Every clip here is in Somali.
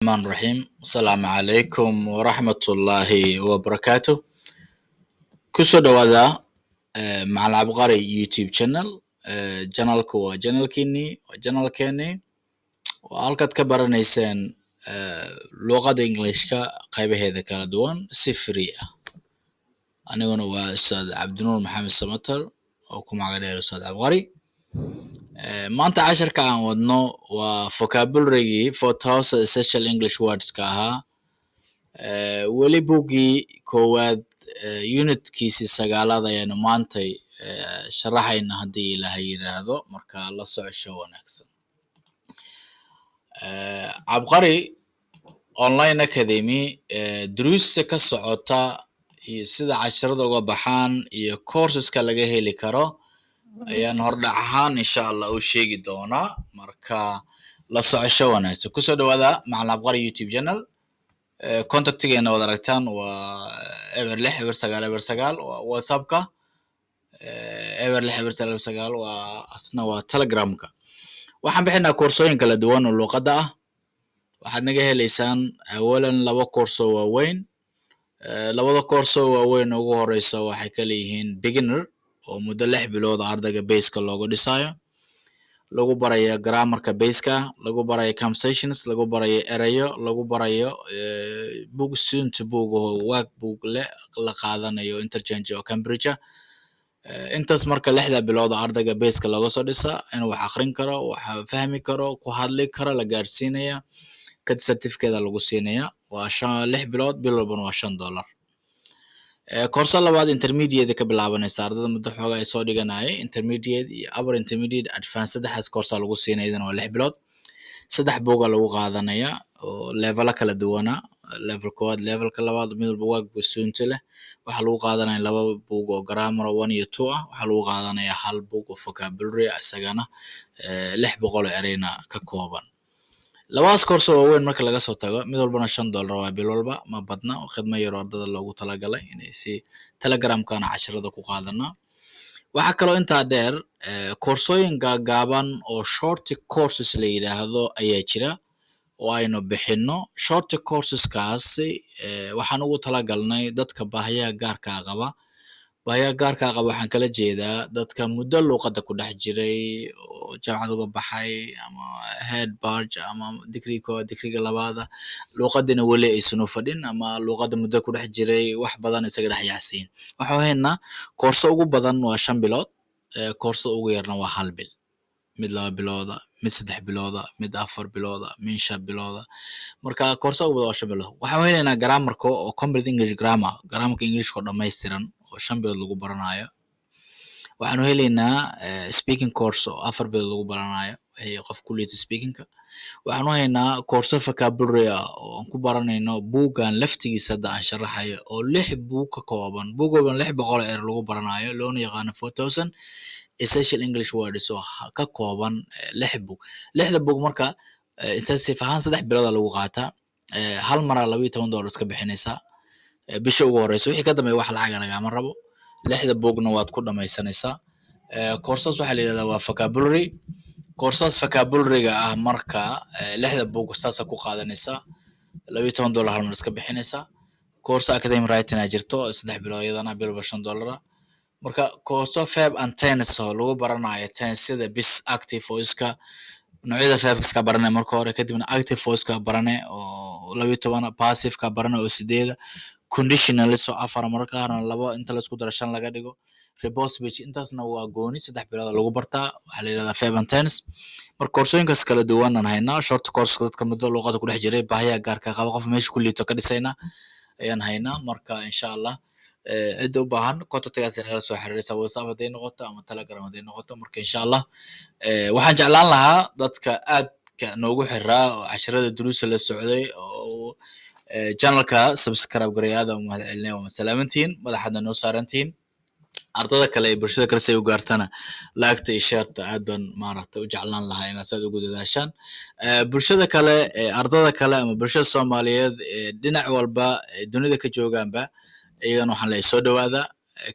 الرحمن الرحيم السلام عليكم ورحمة الله وبركاته كسو دوادا مع العبقري يوتيوب channel channelku waa channelkeeni waa halkaad ka baranaysaan luqada Englishka qaybaheeda kala duwan si free ah aniguna waa Ustaad Cabdinuur Maxamed Samatar oo ku magac dheer Ustaad Cabqari maanta casharka aan wadno waa vocabulary 4000 essential English words ka ahaa weli buugii koowaad unitkiisi sagaalaad ayaanu maantay sharaxayna haddii ilaahay yiraahdo marka la socosho wanaagsan Cabqari online academy duruusta ka socota iyo sida casharada uga baxaan iyo courseska laga heli karo ayaan hordhac ahaan insha Allah u sheegi doonaa marka la socosho wanaagsan kusoo dhawaada macallin Cabqari YouTube channel contactigeena wada aragtaan waa eber 6 eber 9 eber 9 waa whatsappka eber 6 eber 9 eber 9 waa asna waa telegramka waxaan bixinaa koorsooyin kala duwan oo luqadda ah waxaad naga helaysaan awalan laba koorso waaweyn labada koorso waaweyn ugu horeysa waxay kala yihiin beginner oo muddo 6 bilood ardayga base-ka loogu dhisayo lagu barayo grammarka base-ka lagu barayo conversations lagu barayo erayo lagu barayo book soon to book oo workbook la qaadanayo interchange oo Cambridge intaas marka 6 bilood ardayga base-ka laga soo dhisa inuu wax akhrin karo wax fahmi karo ku hadli karo la gaarsiinaya kad certificate lagu siinaya waa 6 bilood bil walbana waa $5 koorso labaad intermediate ka bilaabanaysa ardayda muddo xooga ay soo dhiganayay intermediate iyo upper intermediate advanced saddexdaas koorso lagu siinayna waa 6 bilood saddex buug lagu qaadanaya oo level kala duwana level koowaad levelka labaad mid walba workbook suunta leh waxa lagu qaadanaya laba buug oo grammar 1 iyo 2 ah waxa lagu qaadanaya hal buug oo vocabulary isagana 600 ereyna ka kooban labaas koorso waaweyn marka laga soo tago mid walbana $5 waa bil walba ma badna oo khidmo yar ardada loogu talagalay inay si telegramkana casharada ku qaadana waxa kale oo inta dheer koorsooyin gaaban oo short courses la yiraahdo ayaa jira oo aynu bixino short courses kaasi waxaan ugu talagalnay dadka baahiyaha gaarka qaba waxaan kala jeedaa dadka muddo luqadda ku dhex jiray oo jaamacad uga baxay ama head badge ama digriga labaada luqadina wali aysan u fadhin ama luqadda muddo ku dhex jiray wax badan isaga dhex yaasiin waxaan haynaa koorso ugu badan waa 5 bilood koorso ugu yarna waa 1 bil mid 2 bilooda mid 3 bilooda mid 4 bilooda mid 5 bilooda marka koorso ugu badan waa 5 bilood waxaan weynaynaa grammarka oo complete English grammarka English oo dhameystiran oo 5 bilood lagu baranayo waxaanu helaynaa speaking course oo 4 bilood lagu baranayo qof ku leeyahay speakingka waxaanu haynaa course vocabulary oo aan ku baranayno buugan laftigiisa hadda aan sharaxayo oo 6 buug ka kooban buugoban 600 er lagu baranayo loona yaqaan 4000 essential English words oo ka kooban 6 buug 6 buug marka intensive ahaan 3 bilood lagu qaataa hal mar $12 ka bixinaysa bisha ugu horeysa wixii ka dambeeya wax lacag lagama rabo 6 buugna waad ku dhamaysanaysaa courses waxa la yiraahdaa waa vocabulary courses vocabulary-ga ah marka 6 buug saas ku qaadanaysa $12 hal mar iska bixinaysa course academic writing jirto 3 bilood iyadana bilba $5 marka course verb and tense oo lagu baranayo tense-da bis active voice-ka noocyada verbs-ka baranay marka hore kadibna active voice-ka baranay oo 12 passive-ka baranay oo 8 conditional so 4 marka qaarna 2 inta la isku daro 5 laga dhigo repose speech intaasna waa gooni 3 bilood lagu bartaa waxa la yiraahdaa verb and tense marka koorsooyinkaas kala duwan aan haynaa short course dadka muddo luqadda ku dhex jiray baahiyaha gaarka qaba qof meesha ku liito ka dhisayna ayaan haynaa marka insha Allah cid u baahan contactgaas la soo xiriiraysa WhatsApp haday noqoto ama Telegram haday noqoto marka insha Allah waxaan jeclaan lahaa dadka aad ka noogu xiraa oo casharada duruusa la socday oo channelka subscribe gareeyada oo mahad celinay oo salaamantiin madaxda noo saarantiin ardada kale ee bulshada kale say u gaartana laagta iyo sharta aad baan maaragtay u jeclaan lahaa inaad saad ugu dadaashaan bulshada kale ardada kale ama bulshada Soomaaliyeed dhinac walba dunida ka joogaanba iyagana waxaan leeyahay soo dhawaada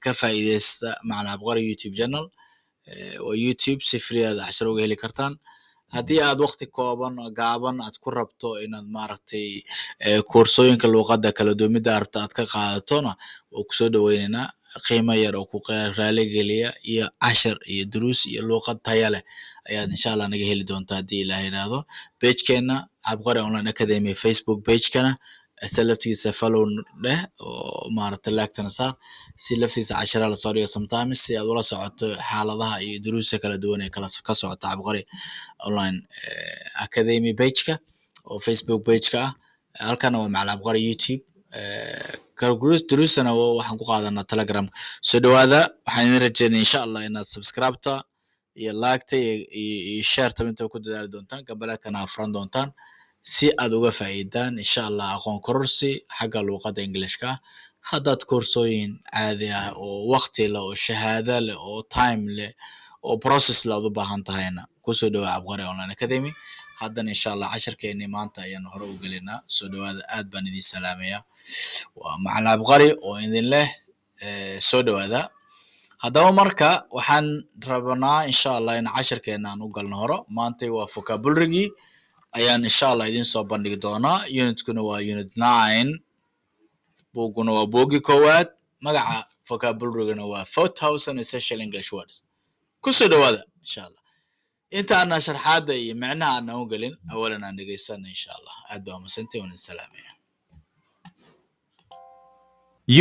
ka faa'iideysta macallin Cabqari YouTube channel oo YouTube si free ah cashar uga heli kartaan haddii aad waqti kooban oo gaaban aad ku rabto inaad maaragtay koorsooyinka luuqadda kala duwamida rabta aad ka qaadatona waa kusoo dhaweyneynaa qiimo yar oo ku raali geliya iyo cashar iyo duruus iyo luuqad taya leh ayaad insha allah naga heli doontaa haddii ilaah yidhaahdo pagekeena Cabqari Online Academy Facebook pagekana isa laftigiisa follow dheh oo maaragtay lagtana saar si laftigiisa cashara lasoo dhigo sometimes si aad ula socoto xaaladaha iyo duruusta kala duwan ee ka socota Cabqari Online Academy pageka oo Facebook pageka ah halkana waa macalin Cabqari YouTube duruusana waxaan ku qaadanaa Telegram soo dhawaada waxaan idin rajeynaa insha allah inaad subscribe-ta iyo like-ta iyo share-ta inta ku dadaali doontaan gabalaadkana afran doontaan si aad uga faa'iidaan insha allah aqoon kororsi xagga luuqadda Englishka haddaad koorsooyin caadi ah oo waqti leh oo shahaado leh oo time leh oo process leh aad u baahan tahayna kusoo dhawaa Cabqari Online Academy haddana insha allah casharkeennii maanta ayaan hore u gelinaa soo dhawaada aad baan idin salaamayaa waa macalin Cabqari oo idin leh soo dhawaada haddaba marka waxaan rabnaa insha allah in casharkeena aan u galno horo maanta waa vocabulary ayaan insha allah idin soo bandhigi doonaa unitkuna waa unit 9 buuguna waa buugi koowaad magaca vocabulary-gana waa 4000 essential English words kusoo dhawaada insha allah inta aan sharxaada iyo macnaha aan u galin awalan aan dhageysano insha allah aad baa mahadsantahay waan salaamaya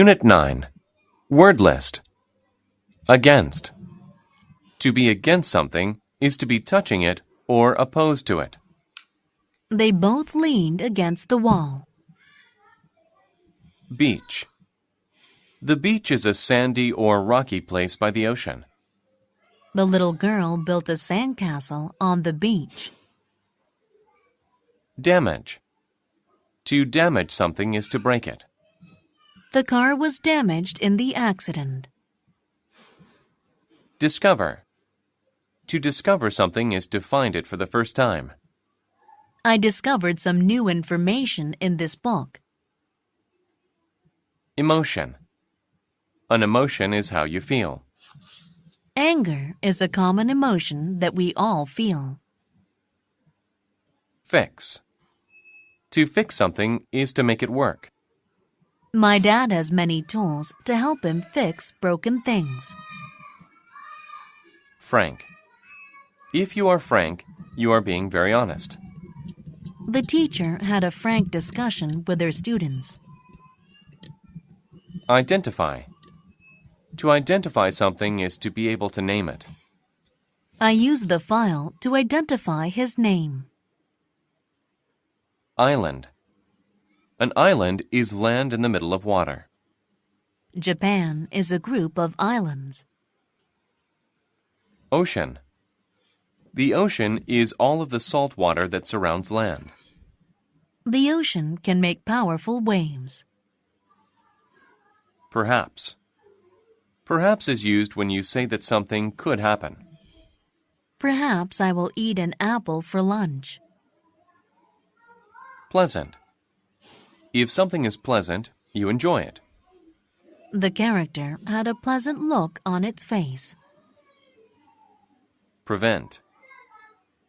Unit 9 Word List Against. To be against something is to be touching it or opposed to it. They both leaned against the wall. Beach. The beach is a sandy or rocky place by the ocean. The little girl built a sandcastle on the beach. Damage. To damage something is to break it. The car was damaged in the accident. Discover. To discover something is to find it for the first time. I discovered some new information in this book. Emotion. An emotion is how you feel. Anger is a common emotion that we all feel. Fix. To fix something is to make it work. My dad has many tools to help him fix broken things. Frank. If you are frank, you are being very honest. The teacher had a frank discussion with her students. Identify. To identify something is to be able to name it. I used the file to identify his name. Island. An island is land in the middle of water. Japan is a group of islands. Ocean. The ocean is all of the salt water that surrounds land. The ocean can make powerful waves. Perhaps. Perhaps is used when you say that something could happen. Perhaps I will eat an apple for lunch. Pleasant. If something is pleasant, you enjoy it. The character had a pleasant look on its face. Prevent.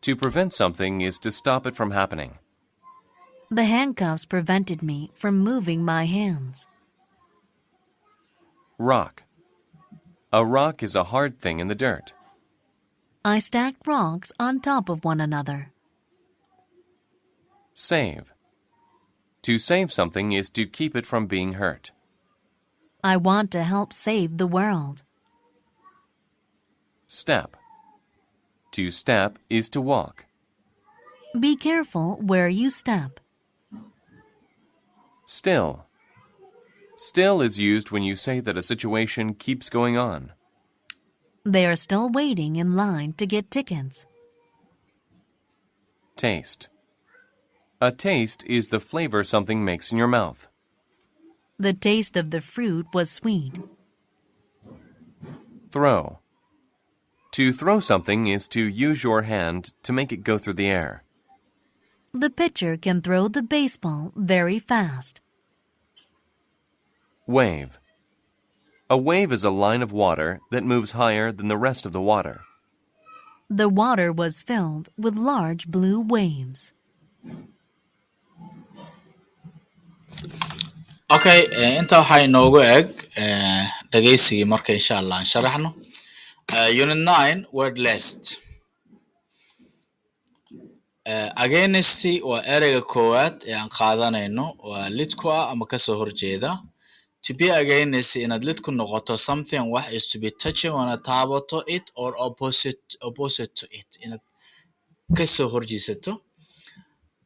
To prevent something is to stop it from happening. The handcuffs prevented me from moving my hands. Rock. A rock is a hard thing in the dirt. I stacked rocks on top of one another. Save. To save something is to keep it from being hurt. I want to help save the world. Step. To step is to walk. Be careful where you step. Still. Still is used when you say that a situation keeps going on. They are still waiting in line to get tickets. Taste. A taste is the flavor something makes in your mouth. The taste of the fruit was sweet. Throw. To throw something is to use your hand to make it go through the air. The pitcher can throw the baseball very fast. Wave. A wave is a line of water that moves higher than the rest of the water. The water was filled with large blue waves. Okay, inta waxaa inoogu eg dhageysigii marka insha allah aan sharaxno. Unit 9 word list. Against waa ereyga koowaad ee aan qaadanayno, waa lid ku ah ama kasoo horjeeda. To be against inaad lid ku noqoto something wax is to be touching wana taabato it or opposite to it inaad kasoo horjeesato.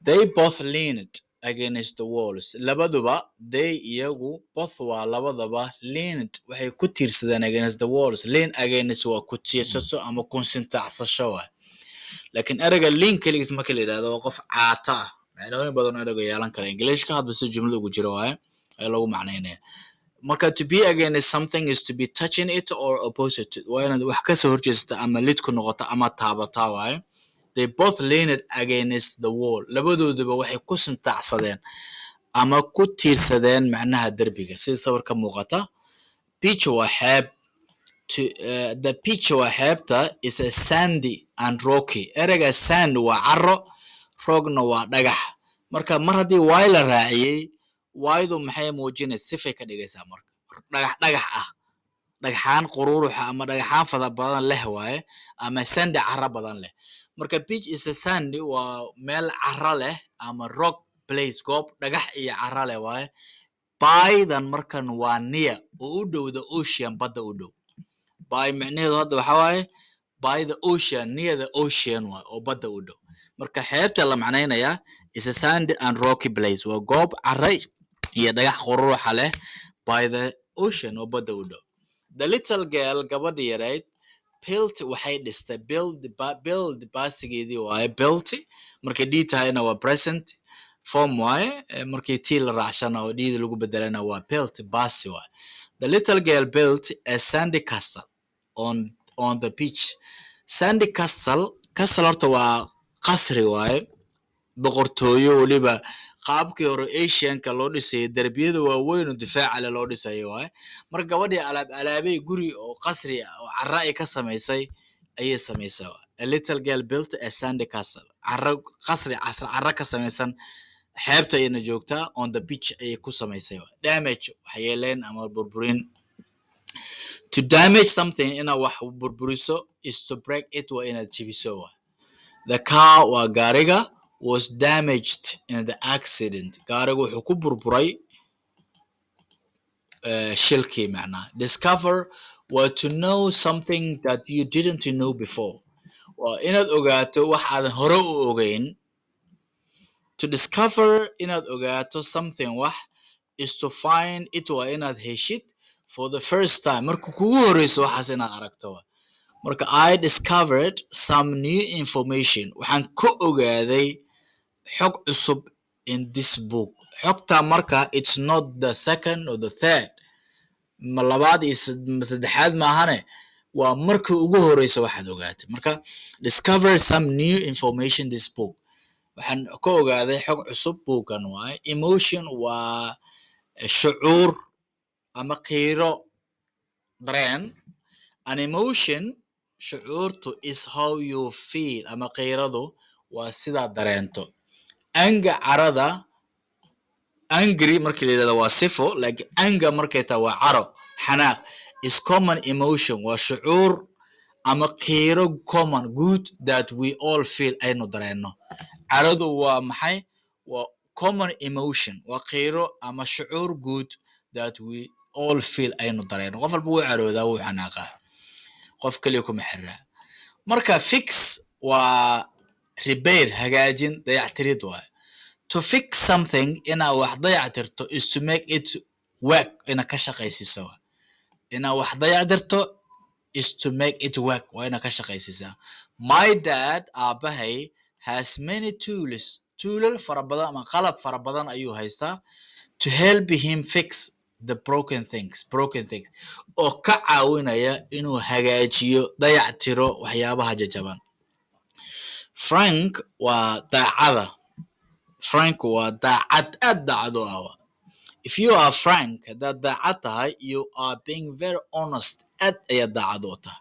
They both leaned against the walls. Labaduba they iyagu both waa labadaba leaned waxay ku tiirsadeen against the walls. Lean against waa ku tiirsato ama kunsintacsasho waay. laakiin ereyga lean keligiis marka la yidhaahdo waa qof caata ah. macnooyin badan oo ereyga yeelan kara Englishka hadba si jumlada ugu jiro waaye ee lagu macnaynaya. Marka to be against something is to be touching it or opposite it. waa inaad wax kasoo horjeesata ama lid ku noqoto ama taabataa waaye. They both leaned against the wall. labadooduba waxay ku sintacsadeen ama ku tiirsadeen macnaha derbiga sida sawirka muuqata. Beach waa xeeb. The beach waa xeebta is a sandy and rocky. ereyga sand waa caro, rockna waa dhagax. marka mar haddii waay la raaciyey, waaydu maxay muujinaysa sifay ka dhigaysaa marka dhagax ah, dhagaxaan qururuxa ama dhagaxaan fada badan leh waaye, ama sandy caro badan leh. marka beach is a sandy waa meel caro leh ama rock place goob dhagax iyo caro leh waaye. Bydan markan waa near oo u dhow the ocean, badda u dhow. by micnaheedu hadda waxa waaye by the ocean, near the ocean waa oo badda u dhow. marka xeebta la macnaynayaa is a sandy and rocky place waa goob carro iyo dhagax qururuxa leh by the ocean oo badda u dhow. The little girl gabadha yarayd built waxay dhistay build baasigeedii waaye built markay dhii tahayna waa present form waaye, markii tii la raacshana oo dhiida lagu bedelana waa built baasi waaye. The little girl built a sandy castle on the beach. Sandy castle horta waa qasri waaye, boqortooyo waliba qaabkii hore Asianka loo dhisay darbiyada waaweyn oo difaaca leh loo dhisay waaye. marka gabadhii alaabay guri oo qasri ah oo carro ay ka samaysay ayay samaysay. A little girl built a sandy castle. qasri carro ka samaysan xeebta ayayna joogtaa on the beach ayay ku samaysay. damage waxyeeleen ama burburin. To damage something inaad wax burburiso is to break it waa inaad jibiso. The car waa gaariga was damaged in the accident. gaariga wuxuu ku burburay shilkii macnaha. Discover waa to know something that you didn't know before. waa inaad ogaato wax aadan hore u ogeyn. To discover inaad ogaato something wax is to find it waa inaad heshid for the first time marka kugu horeyso waxaas inaad aragto. marka I discovered some new information. waxaan ka ogaaday xog cusub in this book. xogta marka it's not the second or the third, ma labaad iyo saddexaad maahane, waa marka ugu horeyso waxaad ogaatay. marka discover some new information this book. waxaan ka ogaaday xog cusub buugan waaye. Emotion waa shucuur ama qiiro, dareen. An emotion shucuurtu is how you feel ama qiiradu waa sidaa dareento. Anger carada, angry markii la yidhahdo waa sifo, laakiin anger markay tahay waa caro, xanaaq. Is common emotion waa shucuur ama qiiro common good that we all feel aynu dareeno. caradu waa maxay? waa common emotion waa qiiro ama shucuur good that we all feel aynu dareeno. qof walba wuu caroodaa, wuu xanaaqaa, qof kaliya kuma xiraa. marka fix waa repair, hagaajin, dayactirid waaye. To fix something inaad wax dayactirto is to make it work, inaad ka shaqaysiiso. inaad wax dayactirto is to make it work waa inaad ka shaqaysiisaa. My dad aabahay has many tools. toolal fara badan ama qalab fara badan ayuu haystaa. To help him fix the broken things oo ka caawinaya inuu hagaajiyo, dayactiro waxyaabaha jajaban. Frank waa daacada. Frank waa daacad, aad daacado ah. If you are frank, hadaad daacad tahay, you are being very honest, aad ayaad daacad u tahay.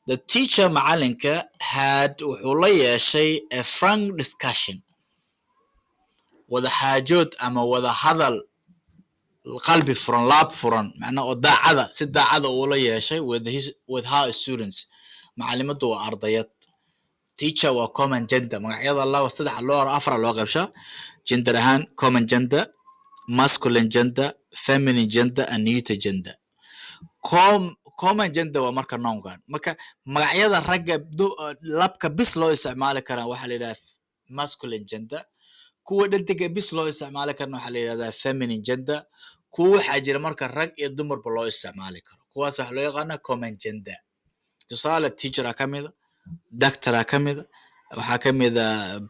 The teacher macalinka had wuxuu la yeeshay a frank discussion wada xaajood ama wada hadal qalbi furan laab furan macna oo daacada si daacada uu la yeeshay with her students macalimadu waa ardayad teacher waa common gender magacyada laba saddex loo afar loo qaybsha gender ahaan common gender masculine gender feminine gender and neuter gender common gender waa marka nounkan marka magacyada ragga labka bis loo isticmaali karaa waxaa la yidhahdaa masculine gender kuwa dhadiga bis loo isticmaali karana waxaa la yidhahdaa feminine gender kuwa waxaa jira marka rag iyo dumarba loo isticmaali karo kuwaas waxaa loo yaqaanaa common gender tusaale teacher ka mida doctor ka mida waxaa ka mida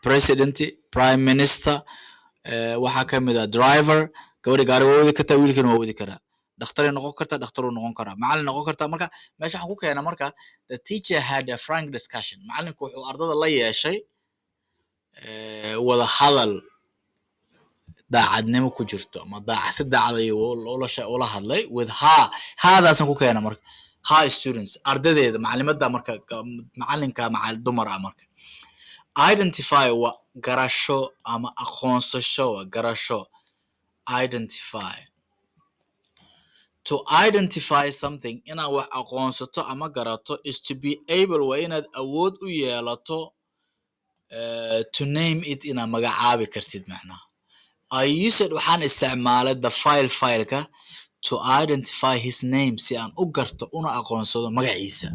president prime minister waxaa ka mida driver gabadha gaari waa wadi kartaa wiilkana waa wadi karaa dhakhtaray noqon kartaa dhakhtaruu noqon karaa macallin noqon kartaa marka meesha waxaan ku keenaa marka the teacher had a frank discussion macallinku wuxuu ardada la yeeshay wada hadal daacadnimo ku jirto ama si daacad ayuu ula hadlay with her haadaasan ku keena marka her students ardadeeda macalimadda marka macalinka dumar ah marka identify waa garasho ama aqoonsasho waa garasho identify to identify something inaad wax aqoonsato ama garato is to be able waa inaad awood u yeelato to name it inaad magacaabi kartid macnaha I used waxaan isticmaalay the fileka to identify his name si aan u garto una aqoonsado magaciisa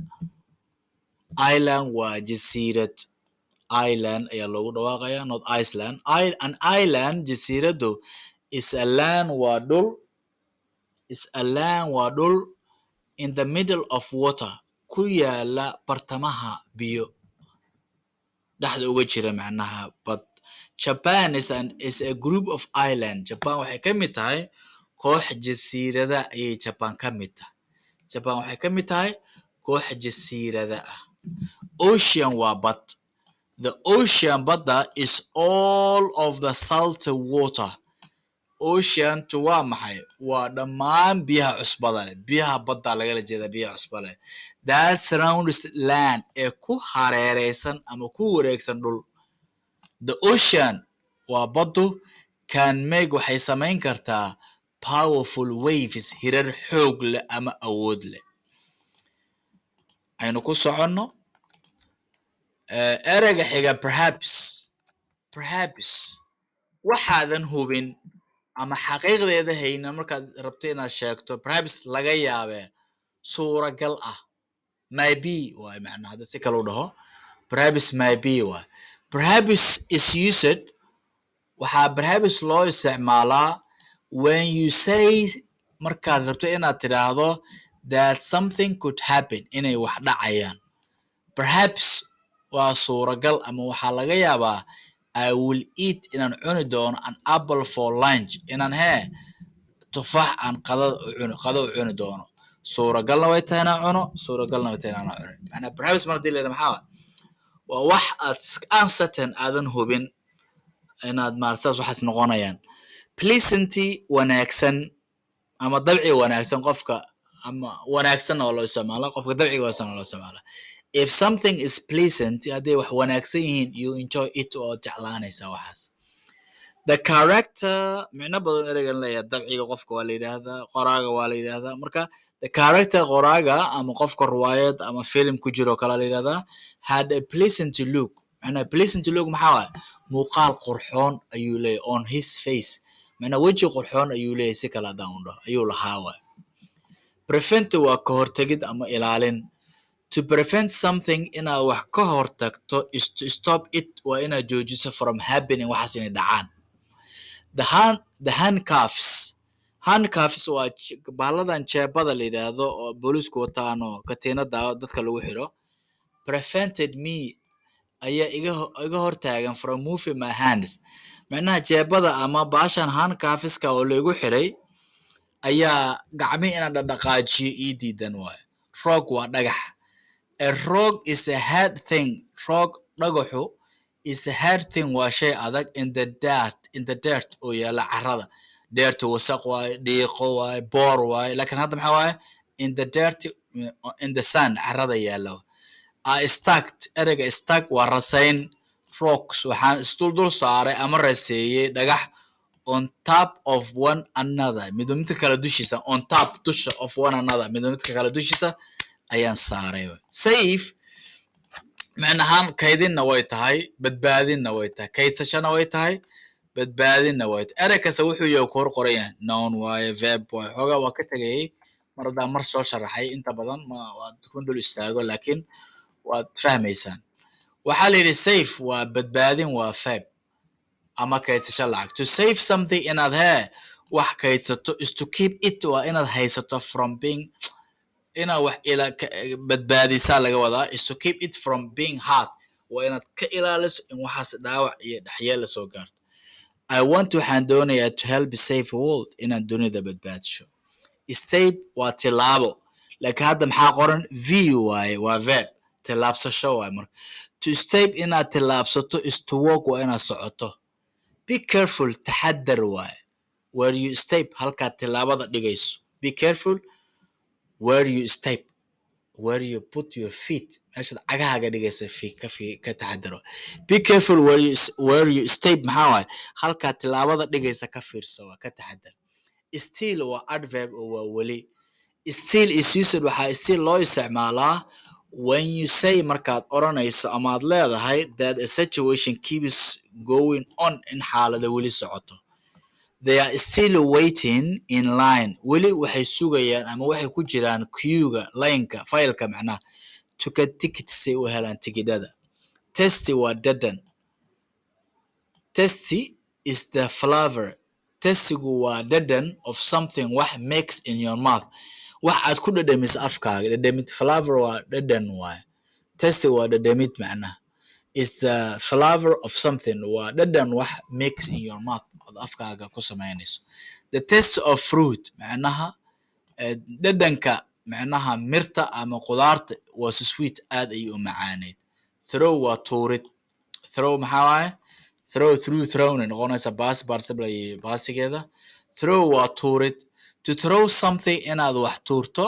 island waa jasiirad island ayaa loogu dhawaaqaya not Iceland an island jasiiradu is a land waa dhul in the middle of water ku yaala bartamaha biyo dhexda uga jira macnaha but Japan is a group of island Japan waxay ka mid tahay koox jasiirada ayay Japan ka mid tahay Japan waxay ka mid tahay koox jasiirada ah ocean waa bad the ocean badda is all of the salt water ocean to waa maxay waa dhammaan biyaha cusbada leh biyaha badda lagala jeeda biyaha cusbada leh that surrounds land ee ku hareereysan ama ku wareegsan dhul the ocean waa baddu can make waxay samayn kartaa powerful waves hirar xoog leh ama awood leh aynu ku soconno ereyga xiga perhaps waxaadan hubin ama xaqiiqdeeda hayna markaad rabto inaad sheegto perhaps laga yaabee suuragal ah maybe waay macnaha hadda si kale u dhaho perhaps maybe waay perhaps is used waxaa perhaps loo isticmaalaa when you say markaad rabto inaad tidhaahdo that something could happen inay wax dhacayaan perhaps waa suuragal ama waxaa laga yaabaa I will eat inaan cuni doono an apple for lunch inaan tufaax aan qado u cuni doono suuragalna way tahay inaan cuno suuragalna way tahay inaan cuno macnaa perhaps mar hadii la yidhaha maxaa waa wax aad uncertain aadan hubin inaad saas waxaas noqonayaan pleasanty wanaagsan ama dabci wanaagsan qofka ama wanaagsan oo loo isticmaalo qofka dabciga wanaagsan oo loo isticmaalo if something is pleasant hadday wax wanaagsan yihiin you enjoy it oo jeclaanaysaa waxaas the character micno badan ereygan leeyahay dabciga qofka waa la yidhaahdaa qoraaga waa la yidhaahdaa marka the character qoraaga ama qofka riwaayad ama film ku jiro kala la yidhaahdaa had a pleasant look macnaa pleasant look maxaa waay muuqaal qurxoon ayuu leeyahay on his face macnaa weji qurxoon ayuu leeyahay si kala haddaan u dhaho ayuu lahaa waay prevent waa ka hortegid ama ilaalin to prevent something inaad wax ka hortagto is to stop it waa inaad joojiso from happening waxaas inay dhacaan the handcuffs waa baaladan jeebada la yidhaahdo oo boolisku wataan oo katiinada dadka lagu xiro prevented me ayaa iga hortaagan from moving my hands macnaha jeebada ama baashan handcuffska oo laygu xiray ayaa gacmihi inaan dhaqdhaqaajiyo ii diidan waayo rock waa dhagax a rock is a hard thing rock dhagaxu is a hard thing waa shay adag in the dirt oo yaala carrada dirty wasaq waaye dhiiqo waaye boor waaye laakiin hadda maxaa waaye in the dirt in the sun carrada yaala I stacked ereyga stack waa rasayn rocks waxaan isdul saaray ama raseeyey dhagax on top of one another midba midka kale dushiisa on top dusha of one another midba midka kale dushiisa ayaan saaray safe macnahaan kaydinna way tahay badbaadinna way tahay kaydsashana way tahay badbaadinna way tahay erey kasta wuxuu yahay ku hor qoran yahay noun waaye verb waaye xoogaa waa ka tegayay mar haddaan mar soo sharaxay inta badan waad ku dul istaago laakiin waad fahmaysaan waxaa la yidhi safe waa badbaadin waa verb ama kaydsasho lacag to save something inaad wax kaydsato is to keep it waa inaad haysato from being inaad wax badbaadisaa laga wadaa is to keep it from being hard waa inaad ka ilaaliso in waxaas dhaawac iyo dhaxyeel la soo gaarto I want waxaan doonayaa to help save the world inaan dunida badbaadisho step waa tilaabo laakiin hadda maxaa qoran v waaye waa verb tilaabsasho waaye marka to step inaad tilaabsato is to walk waa inaad socoto be careful taxadar waaye where you step halkaad tilaabada dhigayso be careful where you step where you put your feet meeshaad cagahaaga dhigaysa ka taxadaro be careful where you step maxaa waaye halkaad tilaabada dhigaysa ka fiirso waa ka taxadar still waa adverb oo waa weli still is used waxaa still loo isticmaalaa when you say markaad oranayso ama aad leedahay that a situation keeps going on in xaalada weli socoto they are still waiting in line weli waxay sugayaan ama waxay ku jiraan queuega lineka faylka macnaha to get tickets si u helaan tigidhada testy waa dadan testy is the flavor testigu waa dadan of something wax makes in your mouth wax aad ku dhadhamiso afkaaga dhadhamid flavor waa dadan waay testy waa dhadhamid macnaha is the flavor of something waa dadan wax makes in your mouth od afkaaga ku samaynayso the taste of fruit macnaha dadanka macnaha mirta ama qudaarta was sweet aad ayay u macaaneyd throw waa tuurid throw maxaa waaye through throwna noqonaysa past participle ay passigeeda throw waa tuurid to throw something inaad wax tuurto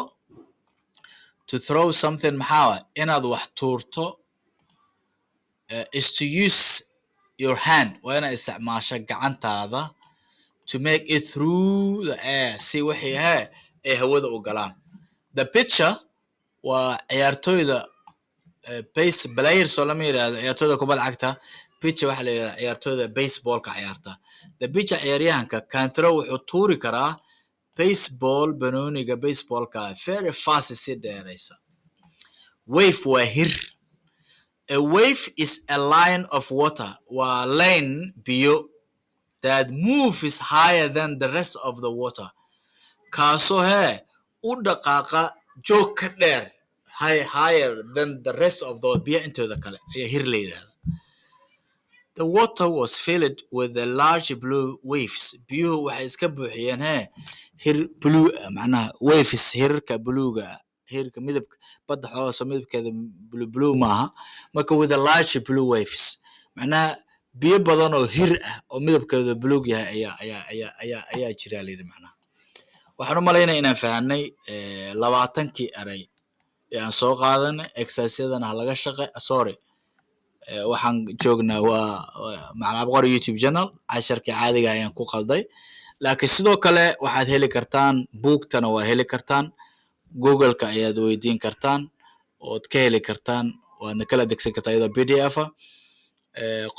to throw something maxaa waaye inaad wax tuurto is to use your hand waa inaad isticmaasho gacantaada to make it through the air si wixii ay hawada u galaan the pitcher waa ciyaartooyda base players oo lama yiraahdo ciyaartooyda kubadda cagta pitcher waxaa la yidhahdaa ciyaartooyda baseballka ciyaarta the pitcher ciyaaryahanka can throw wuxuu tuuri karaa baseball banooniga baseballka very fast si dheeraysa wave waa hir a wave is a line of water waa line biyo that moves higher than the rest of the water kaasoo u dhaqaaqa joog ka dheer higher than the rest of the biyo intooda kale ayaa hir la yidhahda the water was filled with the large blue waves biyuhu waxay iska buuxiyeen hir blue macnaha waves hirka bluega hirka midabka badda xoogaa soo midabkeeda blue maaha marka with the large blue waves macnaha biyo badan oo hir ah oo midabkeeda buluug yahay ayaa jira la yidhi macnaha waxaan u malaynaya inaan fahanay 20kii eray ee aan soo qaadanay exercisyadana laga shaqe sorry waxaan joognaa waa macna abqor YouTube channel casharkii caadiga ayaan ku qalday laakiin sidoo kale waxaad heli kartaan buugtana waa heli kartaan google-ka ayaad weydiin kartaan ood ka heli kartaan waadna kala degsan kartaa iyadoo pdf ah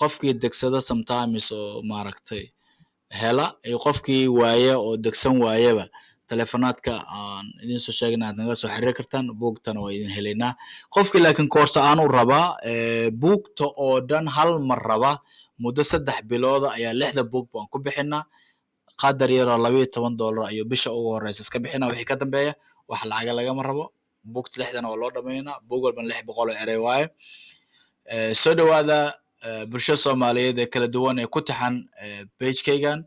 qofkii degsada sometimes oo maaragtay hela iyo qofkii waaye oo degsan waayaba telefonaadka aan idin soo sheegnaa aad naga soo xiriir kartaan buugtana waa idin helaynaa qofkii laakiin koorsa aan u rabaa buugta oo dhan hal mar raba muddo 3 bilood ayaa 6 buug baan ku bixinaa qadar yar oo $12 ayuu bisha ugu horeysa iska bixinaa wixii ka dambeeya wax lacag lagama rabo buugta 6 waa loo dhameynaa buug walba 600 eray waaye soo dhawaada bulshada Soomaaliyeed ee kala duwan ee ku taxan page-kaygan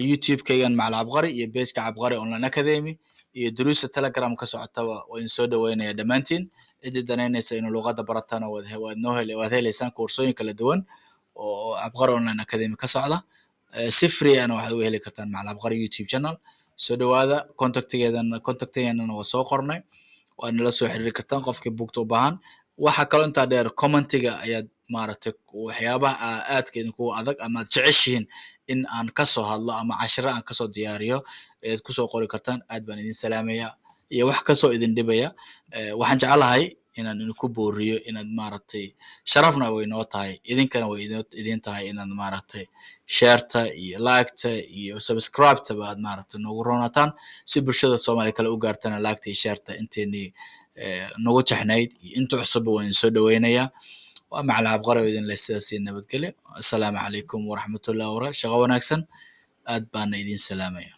YouTube-kaygan Macallin Cabqari iyo page-ka Cabqari Online Academy iyo duruusta Telegram ka socotaba waan soo dhaweynaya dhamaantiin cidii danaynaysa inuu luqadda baratana waad helaysaan koorsooyin kala duwan oo Cabqari Online Academy ka socda si free ana waxaad u heli kartaan Macallin Cabqari YouTube channel soo dhawaada contactgeedana waa soo qornay waana la soo xiriiri kartaan qofkii buugta u baahan waxa kaloo intaa dheer commentiga ayaad maaragtay waxyaabaha aadka idinku adag ama aad jeceshihiin in aan kasoo hadlo ama cashiro aan kasoo diyaariyo ayaad kusoo qori kartaan. aad baan idin salaamaya iyo wax kasoo idin dhibaya. waxaan jeclahay inaan idinku booriyo inaad maaragtay sharafna way noo tahay idinkana way idin tahay inaad maaragtay shareta iyo liketa iyo subscribeta aad maaragtay noogu roonataan si bulshada Soomaaliya kale u gaartana liketa iyo shareta inteeni nagu taxnayd inta cusub waan soo dhaweynaya. waa macalin Cabqari oo idin leh sidaas nabadgelyo. assalaamu calaykum waraxmatullaahi wabarakaatuh. shaqo wanaagsan. aad baan idin salaamaya.